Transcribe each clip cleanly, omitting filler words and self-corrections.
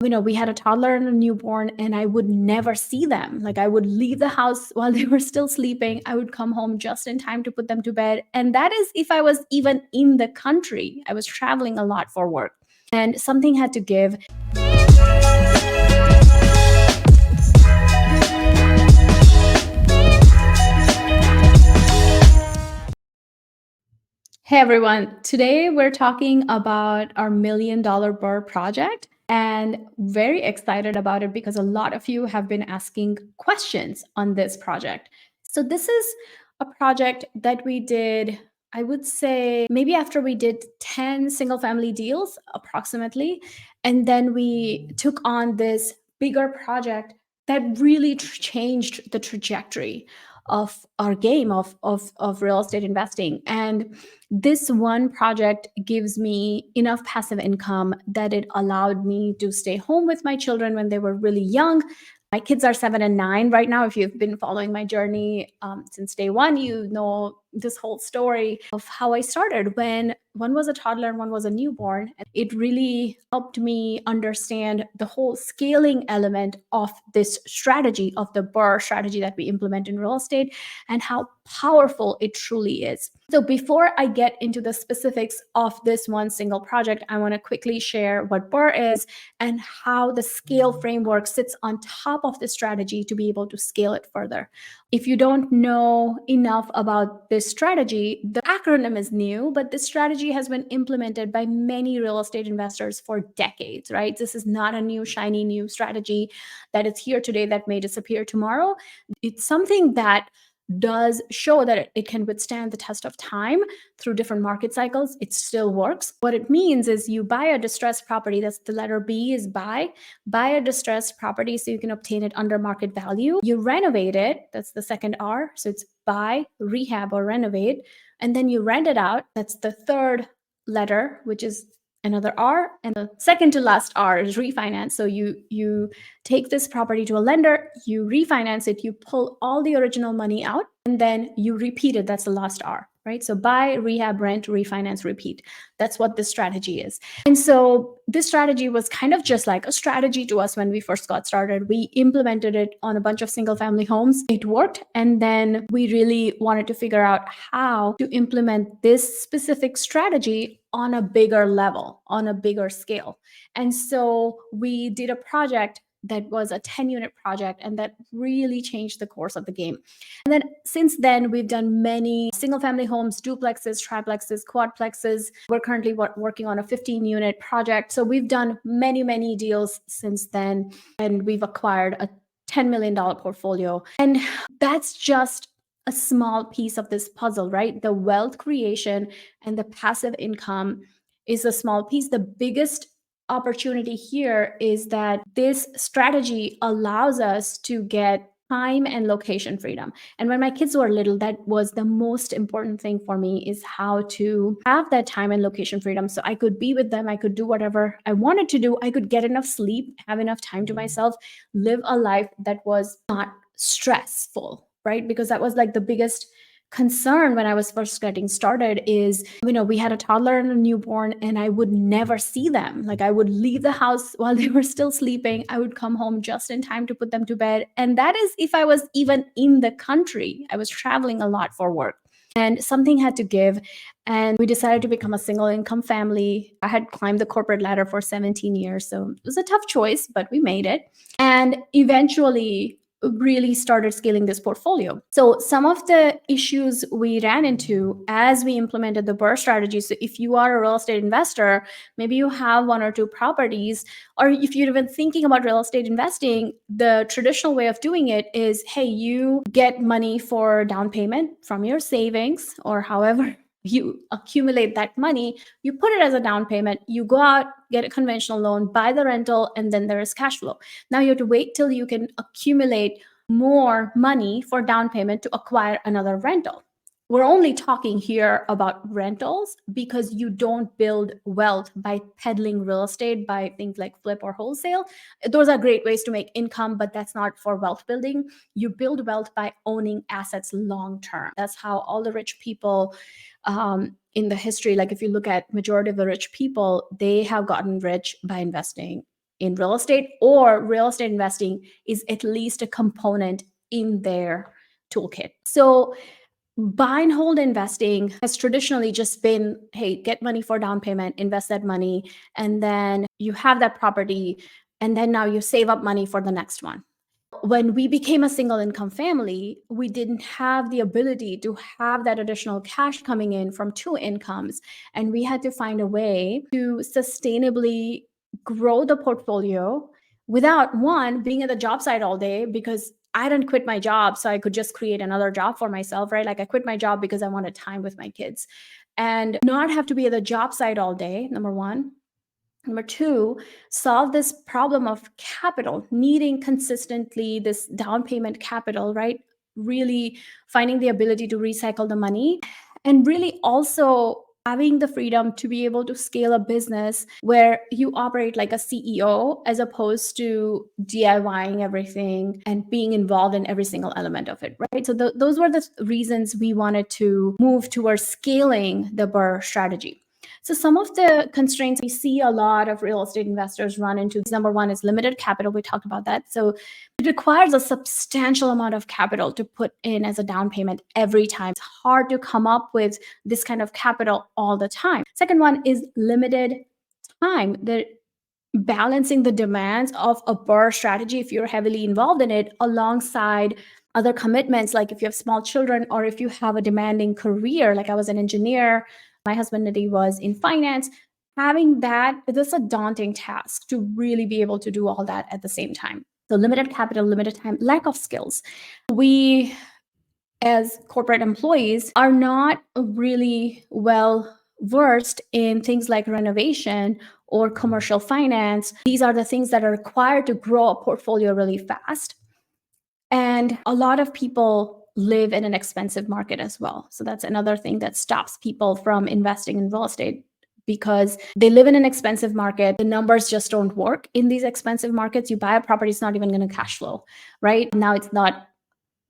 We had a toddler and a newborn, and I would never see them. Like, I would leave the house while they were still sleeping. I would come home just in time to put them to bed. And that is if I was even in the country. I was traveling a lot for work, and something had to give. Hey everyone, today we're talking about our $1 million BRRRR project, and very excited about it because a lot of you have been asking questions on this project. So this is a project that we did, I would say maybe after we did 10 single family deals approximately, and then we took on this bigger project that really changed the trajectory of our game of real estate investing. And this one project gives me enough passive income that it allowed me to stay home with my children when they were really young. My kids are 7 and 9 right now. If you've been following my journey since day one, you know this whole story of how I started when one was a toddler and one was a newborn. And it really helped me understand the whole scaling element of this strategy, of the BRRRR strategy that we implement in real estate, and how powerful it truly is. So before I get into the specifics of this one single project, I want to quickly share what BRRRR is and how the scale framework sits on top of the strategy to be able to scale it further. If you don't know enough about this strategy, the acronym is new, but this strategy has been implemented by many real estate investors for decades, right? This is not a new, shiny new strategy that is here today that may disappear tomorrow. It's something that does show that it can withstand the test of time through different market cycles. It still works. What it means is you buy a distressed property. That's the letter B, is buy a distressed property so you can obtain it under market value. You renovate it. That's the second R. So it's buy, rehab, or renovate. And then you rent it out. That's the third letter, which is another R, and the second to last R is refinance. So you take this property to a lender, you refinance it, you pull all the original money out, and then you repeat it. That's the last R, right? So buy, rehab, rent, refinance, repeat. That's what this strategy is. And so this strategy was kind of just like a strategy to us when we first got started. We implemented it on a bunch of single family homes. It worked. And then we really wanted to figure out how to implement this specific strategy on a bigger level, on a bigger scale. And so we did a project that was a 10-unit project, and that really changed the course of the game. And then since then, we've done many single family homes, duplexes, triplexes, quadplexes. We're currently working on a 15-unit project. So we've done many, many deals since then, and we've acquired a $10 million portfolio. And that's just a small piece of this puzzle, right? The wealth creation and the passive income is a small piece. The biggest opportunity here is that this strategy allows us to get time and location freedom. And when my kids were little, that was the most important thing for me, is how to have that time and location freedom. So I could be with them, I could do whatever I wanted to do, I could get enough sleep, have enough time to myself, live a life that was not stressful, right? Because that was like the biggest concern when I was first getting started is, we had a toddler and a newborn, and I would never see them. Like, I would leave the house while they were still sleeping. I would come home just in time to put them to bed. And that is if I was even in the country. I was traveling a lot for work, and something had to give. And we decided to become a single income family. I had climbed the corporate ladder for 17 years. So it was a tough choice, but we made it. And eventually really started scaling this portfolio. So some of the issues we ran into as we implemented the BRRRR strategy. So if you are a real estate investor, maybe you have one or two properties, or if you're even thinking about real estate investing, the traditional way of doing it is, hey, you get money for down payment from your savings, or however you accumulate that money, you put it as a down payment, you go out, get a conventional loan, buy the rental, and then there is cash flow. Now you have to wait till you can accumulate more money for down payment to acquire another rental. We're only talking here about rentals because you don't build wealth by peddling real estate, by things like flip or wholesale. Those are great ways to make income, but that's not for wealth building. You build wealth by owning assets long term. That's how all the rich people in the history, like if you look at majority of the rich people, they have gotten rich by investing in real estate, or real estate investing is at least a component in their toolkit. So buy and hold investing has traditionally just been, hey, get money for down payment, invest that money, and then you have that property, and then now you save up money for the next one. When we became a single income family, we didn't have the ability to have that additional cash coming in from two incomes. And we had to find a way to sustainably grow the portfolio without one being at the job site all day, because I didn't quit my job so I could just create another job for myself, right? Like I quit my job because I wanted time with my kids, and not have to be at the job site all day, number one. Number two, solve this problem of capital, needing consistently this down payment capital, right? Really finding the ability to recycle the money, and really also having the freedom to be able to scale a business where you operate like a CEO as opposed to DIYing everything and being involved in every single element of it, right? So those were the reasons we wanted to move towards scaling the BRRRR strategy. So some of the constraints we see a lot of real estate investors run into, number one is limited capital. We talked about that. So it requires a substantial amount of capital to put in as a down payment every time. It's hard to come up with this kind of capital all the time. Second one is limited time. Balancing the demands of a BRRRR strategy, if you're heavily involved in it, alongside other commitments, like if you have small children or if you have a demanding career, like I was an engineer, my husband Nidhi was in finance. Having that, this is a daunting task to really be able to do all that at the same time. So limited capital, limited time, lack of skills. We, as corporate employees, are not really well versed in things like renovation or commercial finance. These are the things that are required to grow a portfolio really fast. And a lot of people live in an expensive market as well. So that's another thing that stops people from investing in real estate, because they live in an expensive market. The numbers just don't work in these expensive markets. You buy a property, it's not even going to cash flow, right? Now it's not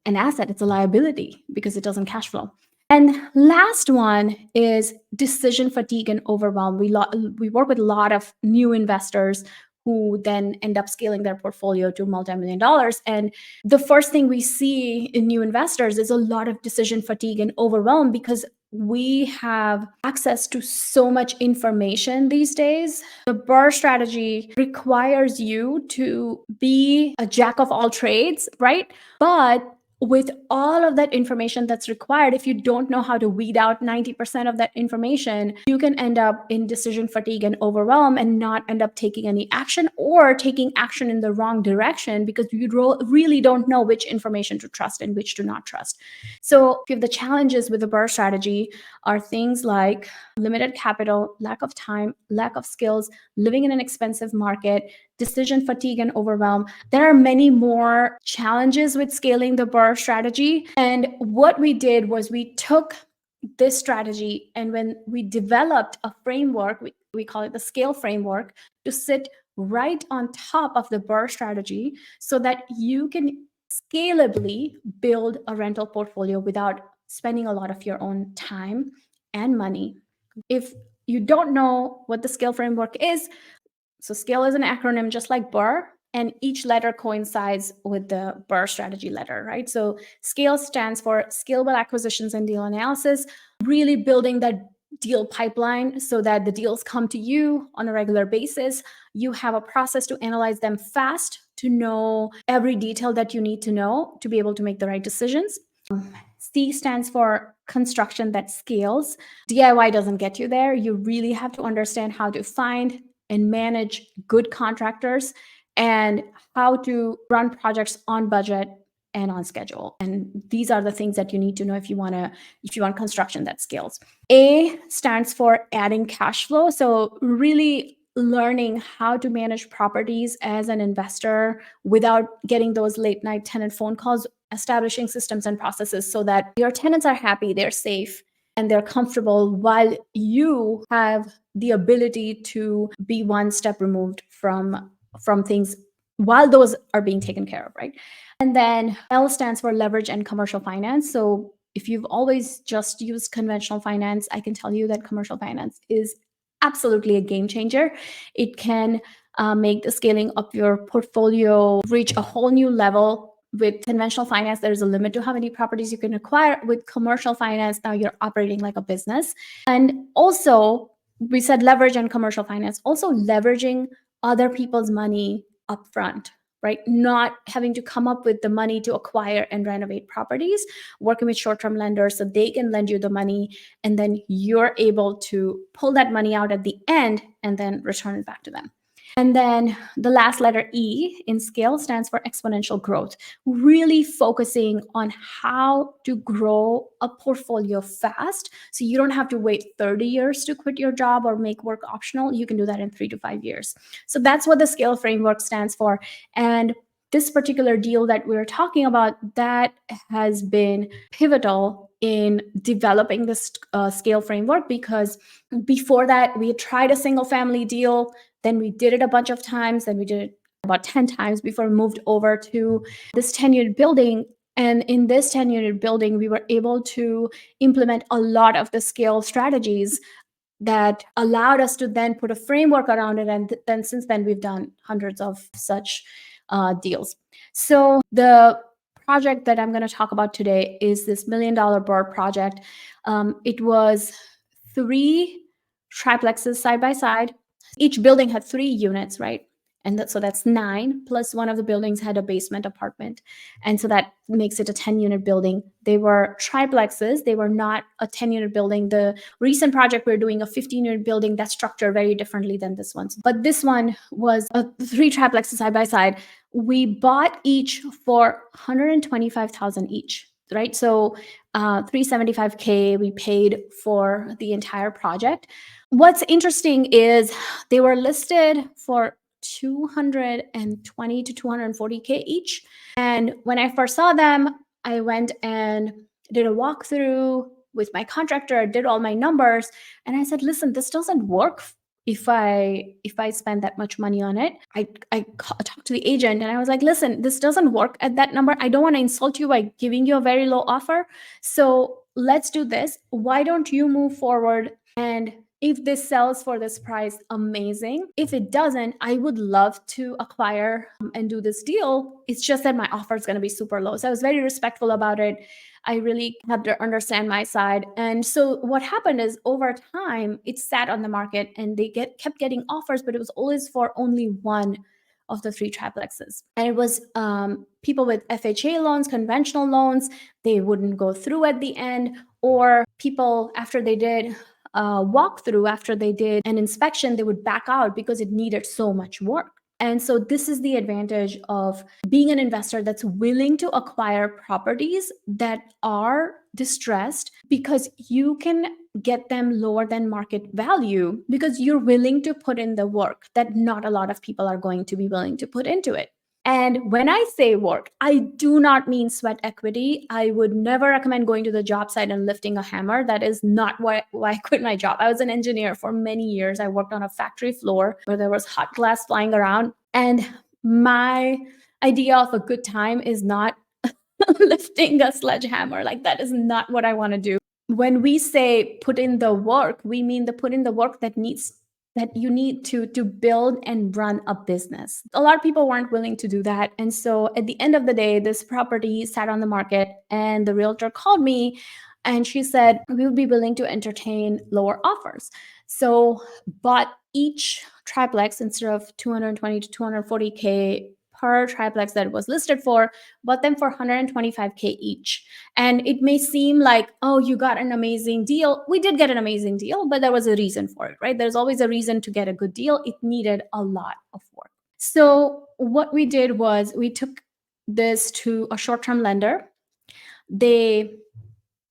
an asset, it's a liability because it doesn't cash flow. And last one is decision fatigue and overwhelm. We work with a lot of new investors who then end up scaling their portfolio to multi-million dollars. And the first thing we see in new investors is a lot of decision fatigue and overwhelm, because we have access to so much information these days. The BRRRR strategy requires you to be a jack of all trades, right? But with all of that information that's required, if you don't know how to weed out 90% of that information, you can end up in decision fatigue and overwhelm and not end up taking any action, or taking action in the wrong direction because you really don't know which information to trust and which to not trust. So if the challenges with the BRRRR strategy are things like limited capital, lack of time, lack of skills, living in an expensive market, decision fatigue and overwhelm. There are many more challenges with scaling the BRRRR strategy. And what we did was we took this strategy, and when we developed a framework, we call it the scale framework, to sit right on top of the BRRRR strategy so that you can scalably build a rental portfolio without spending a lot of your own time and money. If you don't know what the scale framework is, so scale is an acronym just like BRRRR, and each letter coincides with the BRRRR strategy letter, right? So scale stands for scalable acquisitions and deal analysis, really building that deal pipeline so that the deals come to you on a regular basis. You have a process to analyze them fast, to know every detail that you need to know to be able to make the right decisions. C stands for construction that scales. DIY doesn't get you there. You really have to understand how to find and manage good contractors and how to run projects on budget and on schedule. And these are the things that you need to know if you want construction that scales. A stands for adding cash flow. So really learning how to manage properties as an investor without getting those late night tenant phone calls, establishing systems and processes so that your tenants are happy, they're safe, and they're comfortable, while you have the ability to be one step removed from things while those are being taken care of, right? And then L stands for leverage and commercial finance. So if you've always just used conventional finance, I can tell you that commercial finance is absolutely a game changer. It can make the scaling up your portfolio reach a whole new level. With conventional finance, there's a limit to how many properties you can acquire. With commercial finance, now you're operating like a business. And also, we said leverage and commercial finance, also leveraging other people's money upfront, right? Not having to come up with the money to acquire and renovate properties, working with short-term lenders so they can lend you the money, and then you're able to pull that money out at the end and then return it back to them. And then the last letter E in scale stands for exponential growth, really focusing on how to grow a portfolio fast. So you don't have to wait 30 years to quit your job or make work optional. You can do that in 3 to 5 years. So that's what the scale framework stands for. And this particular deal that we're talking about, that has been pivotal in developing this scale framework, because before that, we had tried a single family deal. Then we did it a bunch of times. Then we did it about 10 times before we moved over to this 10-unit building. And in this 10-unit building, we were able to implement a lot of the scale strategies that allowed us to then put a framework around it. And then since then, we've done hundreds of such deals. So the project that I'm going to talk about today is this $1 million BRRRR project. It was 3 triplexes side by side. Each building had 3 units, right? And so that's 9, plus one of the buildings had a basement apartment. And so that makes it a 10-unit building. They were triplexes. They were not a 10-unit building. The recent project we're doing, a 15-unit building, that's structured very differently than this one. But this one was 3 triplexes side by side. We bought each for $125,000 each, right? So $375K we paid for the entire project. What's interesting is they were listed for $220 to $240K each. And when I first saw them, I went and did a walkthrough with my contractor, did all my numbers, and I said, listen, this doesn't work if I spend that much money on it. I talked to the agent and I was like, listen, this doesn't work at that number. I don't want to insult you by giving you a very low offer. So let's do this. Why don't you move forward? And if this sells for this price, amazing. If it doesn't, I would love to acquire and do this deal. It's just that my offer is going to be super low. So I was very respectful about it. I really had to understand my side. And so what happened is, over time, it sat on the market and they kept getting offers, but it was always for only one of the 3 triplexes. And it was people with FHA loans, conventional loans, they wouldn't go through at the end, or people, after they did walkthrough, after they did an inspection, they would back out because it needed so much work. And so this is the advantage of being an investor that's willing to acquire properties that are distressed, because you can get them lower than market value because you're willing to put in the work that not a lot of people are going to be willing to put into it. And when I say work, I do not mean sweat equity. I would never recommend going to the job site and lifting a hammer. That is not why I quit my job. I was an engineer for many years. I worked on a factory floor where there was hot glass flying around. And my idea of a good time is not lifting a sledgehammer. Like, that is not what I want to do. When we say put in the work, we mean the put in the work that you need to build and run a business. A lot of people weren't willing to do that. And so at the end of the day, this property sat on the market and the realtor called me and she said, we would be willing to entertain lower offers. So bought each triplex instead of $220 to $240K per triplex that it was listed for, bought them for $125K each. And it may seem like, oh, you got an amazing deal. We did get an amazing deal, but there was a reason for it, right? There's always a reason to get a good deal. It needed a lot of work. So what we did was we took this to a short-term lender. They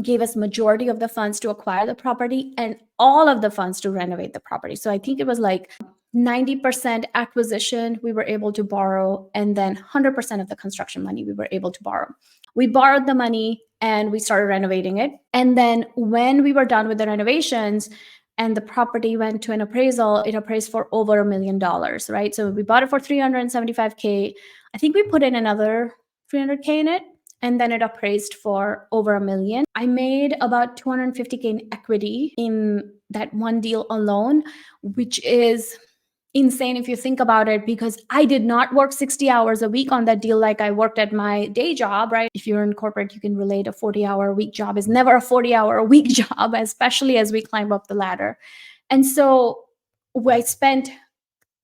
gave us majority of the funds to acquire the property and all of the funds to renovate the property. So I think it was like 90% acquisition we were able to borrow, and then 100% of the construction money we were able to borrow. We borrowed the money and we started renovating it. And then when we were done with the renovations and the property went to an appraisal, it appraised for over $1 million, right? So we bought it for $375K. I think we put in another $300K in it, and then it appraised for over $1 million. I made about $250K in equity in that one deal alone, which is insane if you think about it, because I did not work 60 hours a week on that deal like I worked at my day job, right? If you're in corporate, you can relate. A 40-hour a week job is never a 40-hour a week job, especially as we climb up the ladder. And so I spent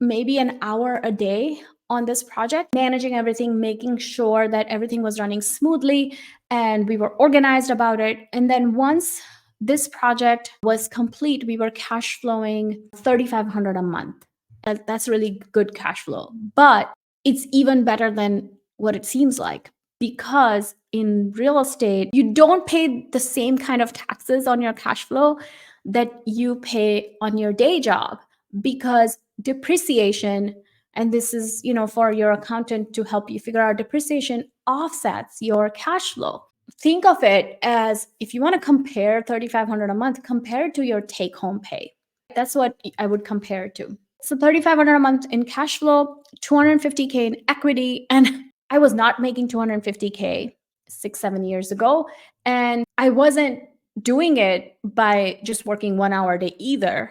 maybe an hour a day on this project, managing everything, making sure that everything was running smoothly and we were organized about it. And then once this project was complete, we were cash flowing 3,500 a month. That's really good cash flow. But it's even better than what it seems like, because in real estate, you don't pay the same kind of taxes on your cash flow that you pay on your day job, because depreciation, and this is, for your accountant to help you figure out, depreciation offsets your cash flow. Think of it as, if you want to compare 3,500 a month, compare it to your take home pay. That's what I would compare it to. So 3,500 a month in cash flow, 250K in equity. And I was not making 250K 6-7 years ago. And I wasn't doing it by just working 1 hour a day either.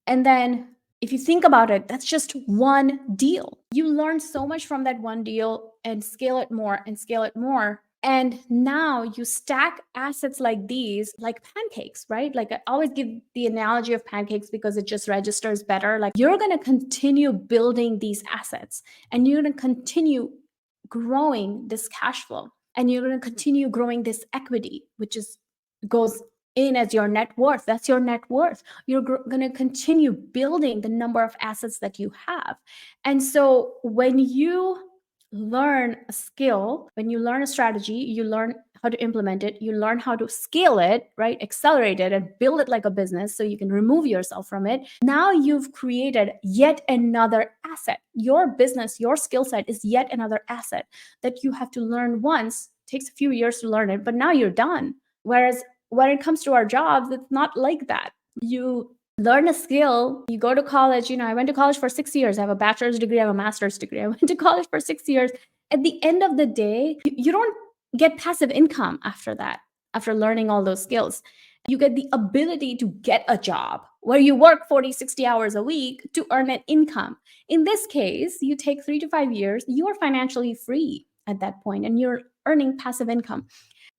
And then if you think about it, that's just one deal. You learn so much from that one deal and scale it more and scale it more. And now you stack assets like these, like pancakes, right? Like, I always give the analogy of pancakes because it just registers better. Like, you're going to continue building these assets, and you're going to continue growing this cash flow, and you're going to continue growing this equity, which goes in as your net worth. That's your net worth. You're going to continue building the number of assets that you have. And so when you learn a skill, when you learn a strategy, you learn how to implement it, you learn how to scale it, right? Accelerate it and build it like a business so you can remove yourself from it. Now you've created yet another asset. Your business, your skill set is yet another asset that you have to learn once. It takes a few years to learn it, but now you're done. Whereas when it comes to our jobs, it's not like that. You learn a skill, you go to college. I went to college for 6 years. I have a bachelor's degree, I have a master's degree. I went to college for 6 years. At the end of the day, you don't get passive income after that, after learning all those skills. You get the ability to get a job where you work 40, 60 hours a week to earn an income. In this case, you take 3 to 5 years, you are financially free at that point, and you're earning passive income.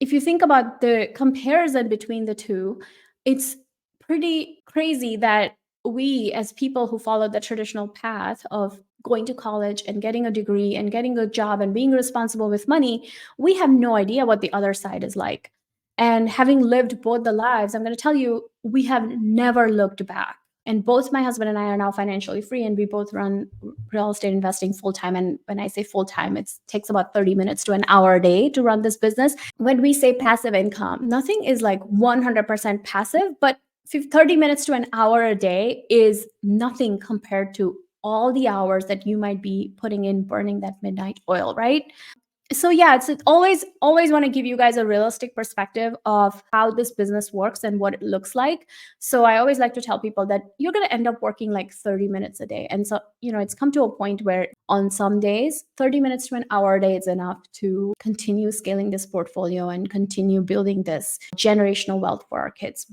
If you think about the comparison between the two, it's pretty crazy that we, as people who follow the traditional path of going to college and getting a degree and getting a job and being responsible with money, we have no idea what the other side is like. And having lived both the lives, I'm going to tell you, we have never looked back. And both my husband and I are now financially free, and we both run real estate investing full time. And when I say full time, it takes about 30 minutes to an hour a day to run this business. When we say passive income, nothing is like 100% passive, but 30 minutes to an hour a day is nothing compared to all the hours that you might be putting in burning that midnight oil, right? So yeah, it's always want to give you guys a realistic perspective of how this business works and what it looks like. So I always like to tell people that you're going to end up working like 30 minutes a day. And so, it's come to a point where on some days, 30 minutes to an hour a day is enough to continue scaling this portfolio and continue building this generational wealth for our kids.